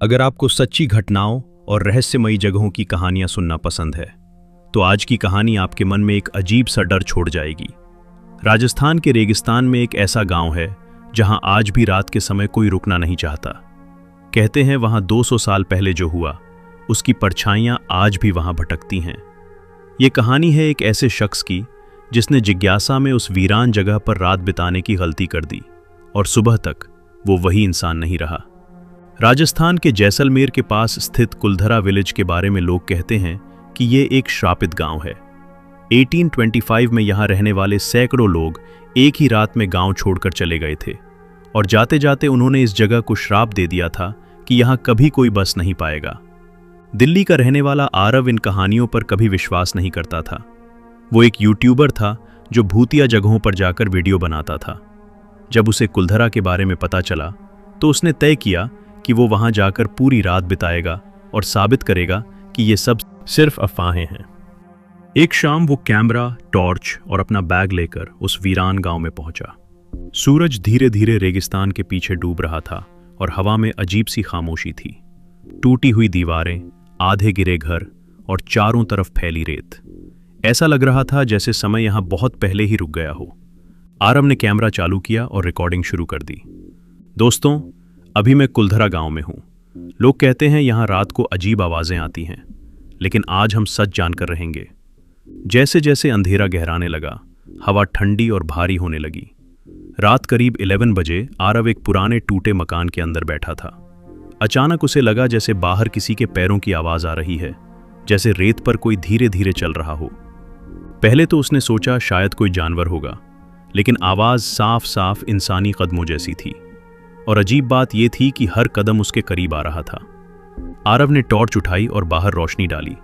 अगर आपको सच्ची घटनाओं और रहस्यमयी जगहों की कहानियां सुनना पसंद है, तो आज की कहानी आपके मन में एक अजीब सा डर छोड़ जाएगी। राजस्थान के रेगिस्तान में एक ऐसा गांव है जहां आज भी रात के समय कोई रुकना नहीं चाहता। कहते हैं वहां 200 साल पहले जो हुआ, उसकी परछाइयां आज भी वहां भटकती हैं। ये कहानी है एक ऐसे शख्स की जिसने जिज्ञासा में उस वीरान जगह पर रात बिताने की गलती कर दी और सुबह तक वो वही इंसान नहीं रहा। राजस्थान के जैसलमेर के पास स्थित कुलधरा विलेज के बारे में लोग कहते हैं कि ये एक श्रापित गांव है। 1825 में यहाँ रहने वाले सैकड़ों लोग एक ही रात में गांव छोड़कर चले गए थे और जाते जाते उन्होंने इस जगह को श्राप दे दिया था कि यहाँ कभी कोई बस नहीं पाएगा। दिल्ली का रहने वाला आरव इन कहानियों पर कभी विश्वास नहीं करता था। वो एक यूट्यूबर था जो भूतिया जगहों पर जाकर वीडियो बनाता था। जब उसे कुलधरा के बारे में पता चला तो उसने तय किया कि वो वहां जाकर पूरी रात बिताएगा और साबित करेगा कि ये सब सिर्फ अफवाहें हैं। एक शाम वो कैमरा, टॉर्च और अपना बैग लेकर उस वीरान गांव में पहुंचा। सूरज धीरे धीरे रेगिस्तान के पीछे डूब रहा था और हवा में अजीब सी खामोशी थी। टूटी हुई दीवारें, आधे गिरे घर और चारों तरफ फैली रेत। ऐसा लग रहा था जैसे समय यहां बहुत पहले ही रुक गया हो। आरव ने कैमरा चालू किया और रिकॉर्डिंग शुरू कर दी। दोस्तों, अभी मैं कुलधरा गांव में हूं। लोग कहते हैं यहां रात को अजीब आवाजें आती हैं, लेकिन आज हम सच जानकर रहेंगे। जैसे जैसे अंधेरा गहराने लगा, हवा ठंडी और भारी होने लगी। रात करीब 11 बजे आरव एक पुराने टूटे मकान के अंदर बैठा था। अचानक उसे लगा जैसे बाहर किसी के पैरों की आवाज आ रही है, जैसे रेत पर कोई धीरे धीरे चल रहा हो। पहले तो उसने सोचा शायद कोई जानवर होगा, लेकिन आवाज साफ साफ इंसानी कदमों जैसी थी और अजीब बात यह थी कि हर कदम उसके करीब आ रहा था। आरव ने टॉर्च उठाई और बाहर रोशनी डाली,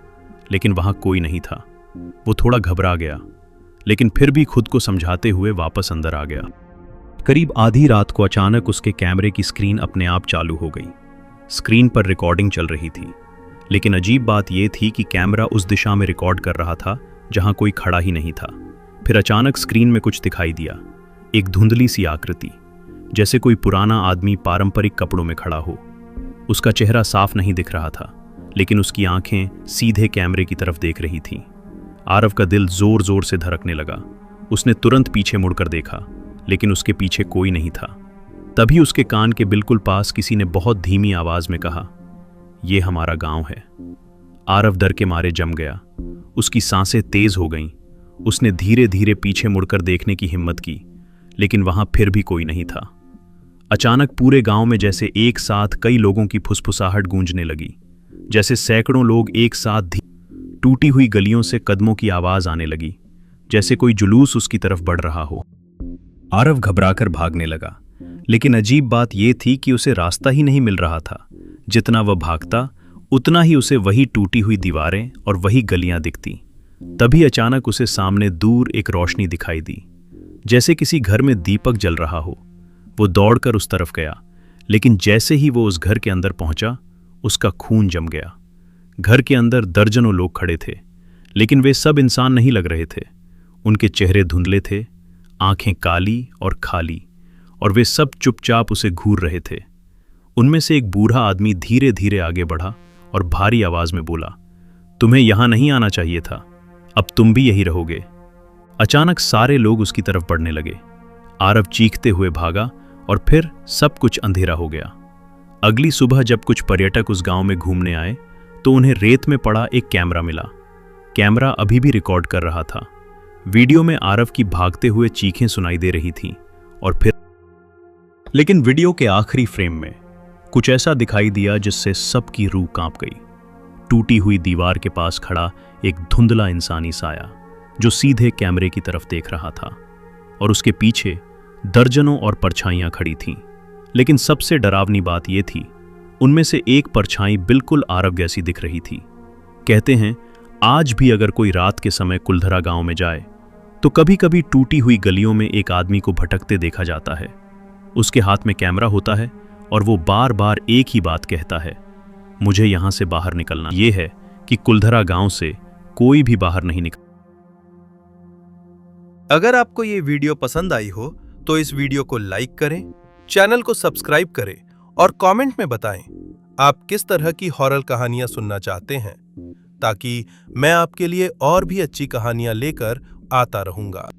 लेकिन वहां कोई नहीं था। वो थोड़ा घबरा गया, लेकिन फिर भी खुद को समझाते हुए वापस अंदर आ गया। करीब आधी रात को अचानक उसके कैमरे की स्क्रीन अपने आप चालू हो गई। स्क्रीन पर रिकॉर्डिंग चल रही थी, लेकिन अजीब बात यह थी कि कैमरा उस दिशा में रिकॉर्ड कर रहा था जहां कोई खड़ा ही नहीं था। फिर अचानक स्क्रीन में कुछ दिखाई दिया, एक धुंधली सी आकृति, जैसे कोई पुराना आदमी पारंपरिक कपड़ों में खड़ा हो। उसका चेहरा साफ नहीं दिख रहा था, लेकिन उसकी आंखें सीधे कैमरे की तरफ देख रही थीं। आरव का दिल जोर जोर से धड़कने लगा। उसने तुरंत पीछे मुड़कर देखा, लेकिन उसके पीछे कोई नहीं था। तभी उसके कान के बिल्कुल पास किसी ने बहुत धीमी आवाज में कहा, "ये हमारा गांव है।" आरव डर के मारे जम गया। उसकी सांसें तेज हो गईं। उसने धीरे धीरे पीछे मुड़कर देखने की हिम्मत की, लेकिन वहां फिर भी कोई नहीं था। अचानक पूरे गांव में जैसे एक साथ कई लोगों की फुसफुसाहट गूंजने लगी, जैसे सैकड़ों लोग एक साथ टूटी हुई गलियों से कदमों की आवाज आने लगी, जैसे कोई जुलूस उसकी तरफ बढ़ रहा हो। आरव घबराकर भागने लगा, लेकिन अजीब बात यह थी कि उसे रास्ता ही नहीं मिल रहा था। जितना वह भागता, उतना ही उसे वही टूटी हुई दीवारें और वही गलियां दिखती। तभी अचानक उसे सामने दूर एक रोशनी दिखाई दी, जैसे किसी घर में दीपक जल रहा हो। वो दौड़कर उस तरफ गया, लेकिन जैसे ही वो उस घर के अंदर पहुंचा, उसका खून जम गया। घर के अंदर दर्जनों लोग खड़े थे, लेकिन वे सब इंसान नहीं लग रहे थे। उनके चेहरे धुंधले थे, आंखें काली और खाली, और वे सब चुपचाप उसे घूर रहे थे। उनमें से एक बूढ़ा आदमी धीरे धीरे आगे बढ़ा और भारी आवाज में बोला, "तुम्हें यहां नहीं आना चाहिए था, अब तुम भी यही रहोगे।" अचानक सारे लोग उसकी तरफ बढ़ने लगे। आरव चीखते हुए भागा और फिर सब कुछ अंधेरा हो गया। अगली सुबह जब कुछ पर्यटक उस गांव में घूमने आए तो उन्हें रेत में पड़ा एक कैमरा मिला। कैमरा अभी भी रिकॉर्ड कर रहा था। वीडियो में आरव की भागते हुए चीखें सुनाई दे रही थीं और फिर लेकिन वीडियो के आखिरी फ्रेम में कुछ ऐसा दिखाई दिया जिससे सबकी रूह कांप गई। टूटी हुई दीवार के पास खड़ा एक धुंधला इंसानी साया जो सीधे कैमरे की तरफ देख रहा था, और उसके पीछे दर्जनों और परछाइयां खड़ी थीं। लेकिन सबसे डरावनी बात यह थी, उनमें से एक परछाई बिल्कुल आरव जैसी दिख रही थी। कहते हैं आज भी अगर कोई रात के समय कुलधरा गांव में जाए तो कभी कभी टूटी हुई गलियों में एक आदमी को भटकते देखा जाता है। उसके हाथ में कैमरा होता है और वो बार बार एक ही बात कहता है, "मुझे यहां से बाहर निकलना।" यह है कि कुलधरा गांव से कोई भी बाहर नहीं निकल। अगर आपको ये वीडियो पसंद आई हो तो इस वीडियो को लाइक करें, चैनल को सब्सक्राइब करें और कमेंट में बताएं आप किस तरह की हॉरर कहानियां सुनना चाहते हैं, ताकि मैं आपके लिए और भी अच्छी कहानियां लेकर आता रहूंगा।